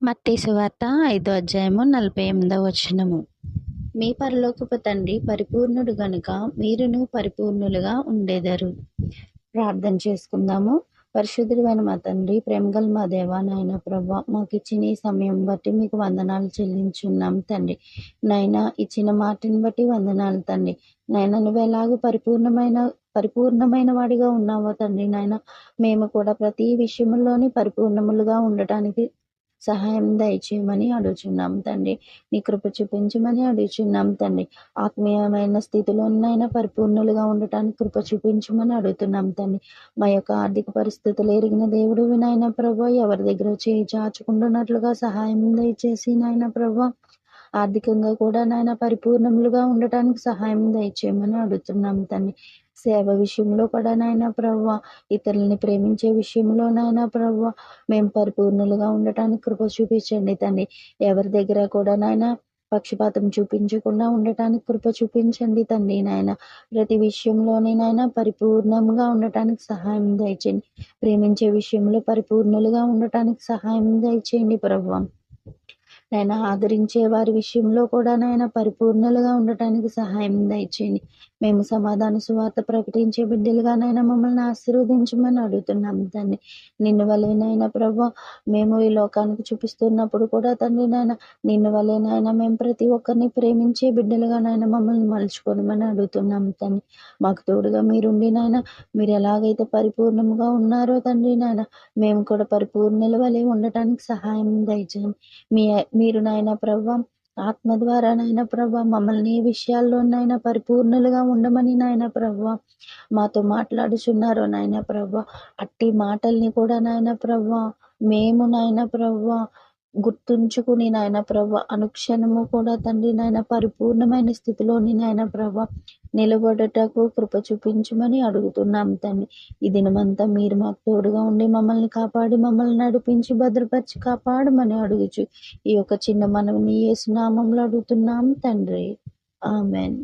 మత్తయి సువార్త 5:48 మీ పరలోకపు తండ్రి పరిపూర్ణుడు గనుక మీరును పరిపూర్ణులుగా ఉండెదరు. ప్రార్థన చేసుకుందాము. పరిశుద్ధుడైన మా తండ్రి, ప్రేమగల మా దేవా, నాయన ప్రభా, మాకు ఇచ్చిన ఈ సమయం బట్టి మీకు వందనాలు చెల్లించున్నాం తండ్రి. నాయన ఇచ్చిన మాటని బట్టి వందనాలు తండ్రి. నాయన నువ్వు ఎలాగో పరిపూర్ణమైన వాడిగా ఉన్నావో తండ్రి. నాయన మేము కూడా ప్రతి విషయంలోని పరిపూర్ణములుగా ఉండటానికి సహాయం దయచేయమని అడుగుచున్నాం తండ్రి. నీ కృప చూపించమని అడుగుచున్నాం తండ్రి. ఆత్మీయమైన స్థితిలోనైనా పరిపూర్ణులుగా ఉండటానికి కృప చూపించమని అడుగుతున్నాం తండ్రి. మా యొక్క ఆర్థిక పరిస్థితులు ఎరిగిన దేవుడు నాయన ప్రభా, ఎవరి దగ్గర చేయి చాచుకుంటున్నట్లుగా సహాయం దయచేసి నాయన ప్రభా, ఆర్థికంగా కూడా నాయన పరిపూర్ణములుగా ఉండటానికి సహాయం దయచేయమని అడుగుతున్నాం తండ్రి. సేవ విషయంలో కూడా నాయన ప్రభా, ఇతరులని ప్రేమించే విషయంలో నాయన ప్రభా, మేము పరిపూర్ణులుగా ఉండటానికి కృప చూపించండి తండ్రి. ఎవరి దగ్గర కూడా నాయన పక్షపాతం చూపించకుండా ఉండటానికి కృప చూపించండి తండ్రి. నాయన ప్రతి విషయంలోనే నాయన పరిపూర్ణంగా ఉండటానికి సహాయం దయచేయండి. ప్రేమించే విషయంలో పరిపూర్ణులుగా ఉండటానికి సహాయం దయచేయండి ప్రభా. నాయన ఆదరించే వారి విషయంలో కూడా నాయన పరిపూర్ణలుగా ఉండటానికి సహాయం దయచేయండి. మేము సమాధాన సువార్త ప్రకటించే బిడ్డలుగా నాయన మమ్మల్ని ఆశీర్వదించమని అడుగుతున్నాం తండ్రి. నిన్ను వలె నాయన ప్రభా, మేము ఈ లోకానికి చూపిస్తున్నప్పుడు కూడా తండ్రి నాయన నిన్ను వలె నాయన మేము ప్రతి ఒక్కరిని ప్రేమించే బిడ్డలుగా నాయన మమ్మల్ని మలుచుకోనమని అడుగుతున్నాం తండ్రి. మాకు తోడుగా మీరుండి నాయన మీరు ఎలాగైతే పరిపూర్ణంగా ఉన్నారో తండ్రి నాయన మేము కూడా పరిపూర్ణుల వలె ఉండటానికి సహాయం దయచేయండి. మీరు నాయన ప్రభా, ఆత్మ ద్వారా నాయన ప్రభా మమ్మల్ని ఏ విషయాల్లోనైనా పరిపూర్ణులుగా ఉండమని నాయన ప్రభా మాతో మాట్లాడుచున్నారో నాయన ప్రభా, అట్టి మాటల్ని కూడా నాయన ప్రభా మేము నాయన ప్రభా గుర్తుంచుకుని నాయన ప్రభా అనుక్షణము కూడా తండ్రి నాయన పరిపూర్ణమైన స్థితిలోని నాయన ప్రభా నిలబడటకు కృప చూపించమని అడుగుతున్నాం తండ్రి. ఈ దినమంతా మీరు మాకు తోడుగా ఉండి మమ్మల్ని కాపాడి మమ్మల్ని నడిపించి భద్రపరిచి కాపాడమని అడుగుచు ఈ యొక్క చిన్న మనవిని యేసు నామములో అడుగుతున్నాం తండ్రి. ఆమెన్.